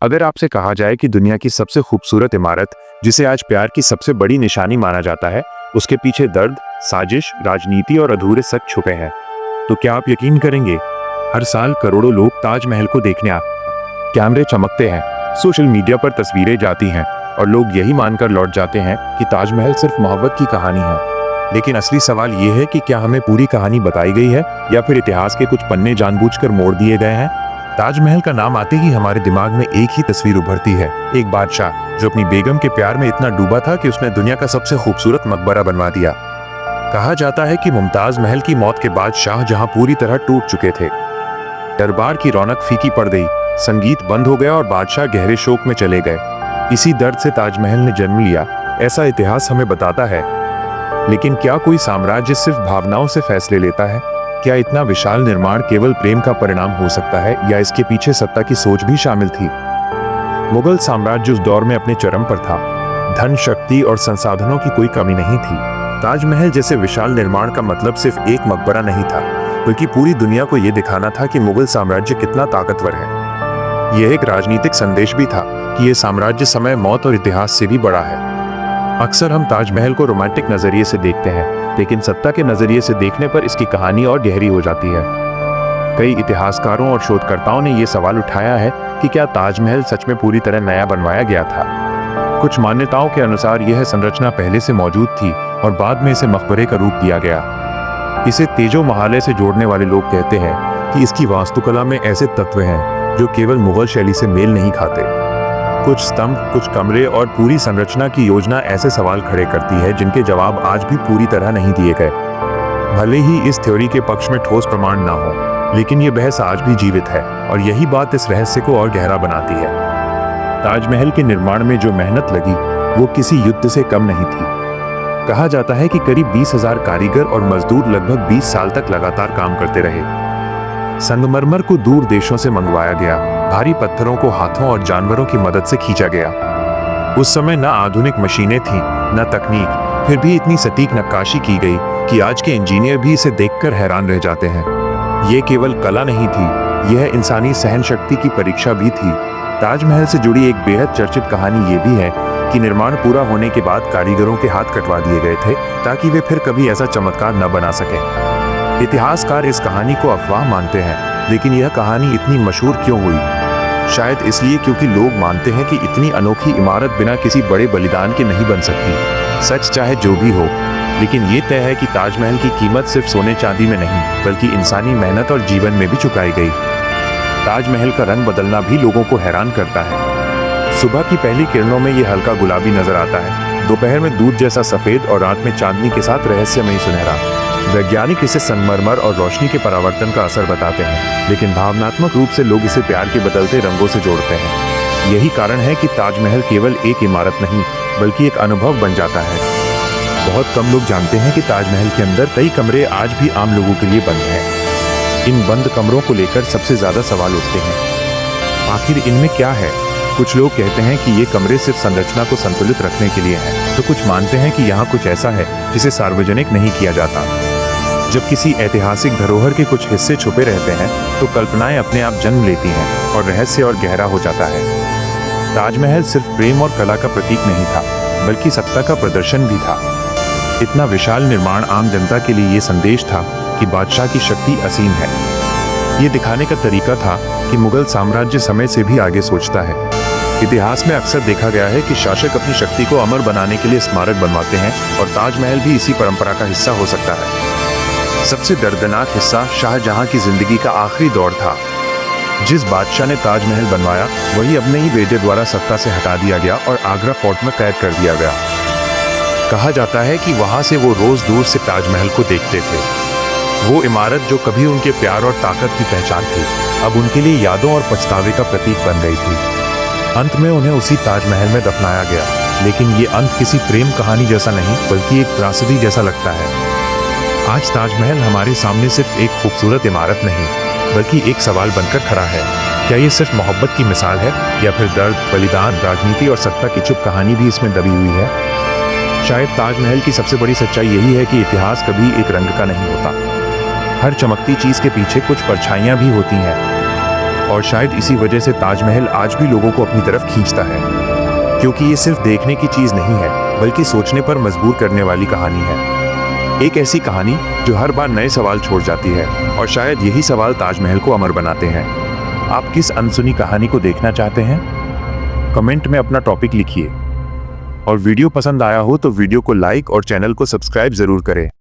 अगर आपसे कहा जाए कि दुनिया की सबसे खूबसूरत इमारत, जिसे आज प्यार की सबसे बड़ी निशानी माना जाता है, उसके पीछे दर्द, साजिश, राजनीति और अधूरे सच छुपे हैं, तो क्या आप यकीन करेंगे? हर साल करोड़ों लोग ताजमहल को देखने आते हैं। कैमरे चमकते हैं, सोशल मीडिया पर तस्वीरें जाती हैं और लोग यही मानकर लौट जाते हैं कि ताजमहल सिर्फ मोहब्बत की कहानी है। लेकिन असली सवाल ये है कि क्या हमें पूरी कहानी बताई गई है या फिर इतिहास के कुछ पन्ने जानबूझकर मोड़ दिए गए हैं? ताजमहल का नाम आते ही हमारे दिमाग में एक ही तस्वीर उभरती है, एक बादशाह जो अपनी बेगम के प्यार में इतना डूबा था कि उसने दुनिया का सबसे खूबसूरत मकबरा बनवा दिया। कहा जाता है कि मुमताज महल की मौत के बाद शाहजहां पूरी तरह टूट चुके थे। दरबार की रौनक फीकी पड़ गई, संगीत बंद हो गया और बादशाह गहरे शोक में चले गए। इसी दर्द से ताजमहल ने जन्म लिया, ऐसा इतिहास हमें बताता है। लेकिन क्या कोई साम्राज्य सिर्फ भावनाओं से फैसले लेता है? क्या इतना विशाल निर्माण केवल प्रेम का परिणाम हो सकता है या इसके पीछे सत्ता की सोच भी शामिल थी? मुगल साम्राज्य उस दौर में अपने चरम पर था। धन, शक्ति और संसाधनों की कोई कमी नहीं थी। ताजमहल जैसे विशाल निर्माण का मतलब सिर्फ एक मकबरा नहीं था, बल्कि पूरी दुनिया को यह दिखाना था कि मुगल साम्राज्य कितना ताकतवर है। यह एक राजनीतिक संदेश भी था कि यह साम्राज्य समय, मौत और इतिहास से भी बड़ा है। अक्सर हम ताजमहल को रोमांटिक नजरिए से देखते हैं, लेकिन सत्ता के नजरिए से देखने पर इसकी कहानी और गहरी हो जाती है। कई इतिहासकारों और शोधकर्ताओं ने यह सवाल उठाया है कि क्या ताजमहल सच में पूरी तरह नया बनवाया गया था? कुछ मान्यताओं के अनुसार यह संरचना पहले से मौजूद थी और बाद में इसे मकबरे का रूप दिया गया। इसे तेजो महालय से जोड़ने वाले लोग कहते हैं कि इसकी वास्तुकला में ऐसे तत्व हैं जो केवल मुगल शैली से मेल नहीं खाते। कुछ स्तंभ, कुछ कमरे और पूरी संरचना की योजना ऐसे सवाल खड़े करती है जिनके जवाब आज भी पूरी तरह नहीं दिए गए। भले ही इस थ्योरी के पक्ष में ठोस प्रमाण ना हो, लेकिन ये बहस आज भी जीवित है और यही बात इस रहस्य को और गहरा बनाती है। ताजमहल के निर्माण में जो मेहनत लगी वो किसी युद्ध से कम नहीं थी। कहा जाता है कि करीब 20,000 कारीगर और मजदूर लगभग 20 साल तक लगातार काम करते रहे। संगमरमर को दूर देशों से मंगवाया गया, भारी पत्थरों को हाथों और जानवरों की मदद से खींचा गया। उस समय न आधुनिक मशीनें थीं, न तकनीक, फिर भी इतनी सटीक नक्काशी की गई कि आज के इंजीनियर भी इसे देखकर हैरान रह जाते हैं। ये केवल कला नहीं थी, यह इंसानी सहन शक्ति की परीक्षा भी थी। ताजमहल से जुड़ी एक बेहद चर्चित कहानी ये भी है कि निर्माण पूरा होने के बाद कारीगरों के हाथ कटवा दिए गए थे ताकि वे फिर कभी ऐसा चमत्कार न बना सकें। इतिहासकार इस कहानी को अफवाह मानते हैं, लेकिन यह कहानी इतनी मशहूर क्यों हुई? शायद इसलिए क्योंकि लोग मानते हैं कि इतनी अनोखी इमारत बिना किसी बड़े बलिदान के नहीं बन सकती। सच चाहे जो भी हो, लेकिन ये तय है कि ताजमहल की कीमत सिर्फ सोने चांदी में नहीं, बल्कि इंसानी मेहनत और जीवन में भी चुकाई गई। ताजमहल का रंग बदलना भी लोगों को हैरान करता है। सुबह की पहली किरणों में ये हल्का गुलाबी नजर आता है, दोपहर में दूध जैसा सफेद और रात में चांदनी के साथ रहस्यमयी सुनहरा। वैज्ञानिक इसे संगमरमर और रोशनी के परावर्तन का असर बताते हैं, लेकिन भावनात्मक रूप से लोग इसे प्यार के बदलते रंगों से जोड़ते हैं। यही कारण है कि ताजमहल केवल एक इमारत नहीं, बल्कि एक अनुभव बन जाता है। बहुत कम लोग जानते हैं कि ताजमहल के अंदर कई कमरे आज भी आम लोगों के लिए बंद हैं। इन बंद कमरों को लेकर सबसे ज्यादा सवाल उठते हैं। आखिर इनमें क्या है? कुछ लोग कहते हैं कि ये कमरे सिर्फ संरचना को संतुलित रखने के लिए हैं, तो कुछ मानते हैं कि यहाँ कुछ ऐसा है जिसे सार्वजनिक नहीं किया जाता। जब किसी ऐतिहासिक धरोहर के कुछ हिस्से छुपे रहते हैं, तो कल्पनाएं अपने आप जन्म लेती हैं और रहस्य और गहरा हो जाता है। ताजमहल सिर्फ प्रेम और कला का प्रतीक नहीं था, बल्कि सत्ता का प्रदर्शन भी था। इतना विशाल निर्माण आम जनता के लिए ये संदेश था कि बादशाह की शक्ति असीम है। ये दिखाने का तरीका था कि मुगल साम्राज्य समय से भी आगे सोचता है। इतिहास में अक्सर देखा गया है कि शासक अपनी शक्ति को अमर बनाने के लिए स्मारक बनवाते हैं, और ताजमहल भी इसी परंपरा का हिस्सा हो सकता है। सबसे दर्दनाक हिस्सा शाहजहां की जिंदगी का आखिरी दौर था। जिस बादशाह ने ताजमहल बनवाया, वही अपने ही बेटे द्वारा सत्ता से हटा दिया गया और आगरा फोर्ट में कैद कर दिया गया। कहा जाता है कि वहां से वो रोज दूर से ताजमहल को देखते थे। वो इमारत जो कभी उनके प्यार और ताकत की पहचान थी, अब उनके लिए यादों और पछतावे का प्रतीक बन गई थी। अंत में उन्हें उसी ताजमहल में दफनाया गया, लेकिन ये अंत किसी प्रेम कहानी जैसा नहीं, बल्कि एक त्रासदी जैसा लगता है। आज ताजमहल हमारे सामने सिर्फ एक खूबसूरत इमारत नहीं, बल्कि एक सवाल बनकर खड़ा है। क्या ये सिर्फ मोहब्बत की मिसाल है, या फिर दर्द, बलिदान, राजनीति और सत्ता की चुप कहानी भी इसमें दबी हुई है? शायद ताजमहल की सबसे बड़ी सच्चाई यही है कि इतिहास कभी एक रंग का नहीं होता। हर चमकती चीज के पीछे कुछ परछाइयां भी होती हैं। और शायद इसी वजह से ताजमहल आज भी लोगों को अपनी तरफ खींचता है, क्योंकि ये सिर्फ देखने की चीज नहीं है बल्कि सोचने पर मजबूर करने वाली कहानी है। एक ऐसी कहानी जो हर बार नए सवाल छोड़ जाती है, और शायद यही सवाल ताजमहल को अमर बनाते हैं। आप किस अनसुनी कहानी को देखना चाहते हैं? कमेंट में अपना टॉपिक लिखिए, और वीडियो पसंद आया हो तो वीडियो को लाइक और चैनल को सब्सक्राइब जरूर करें।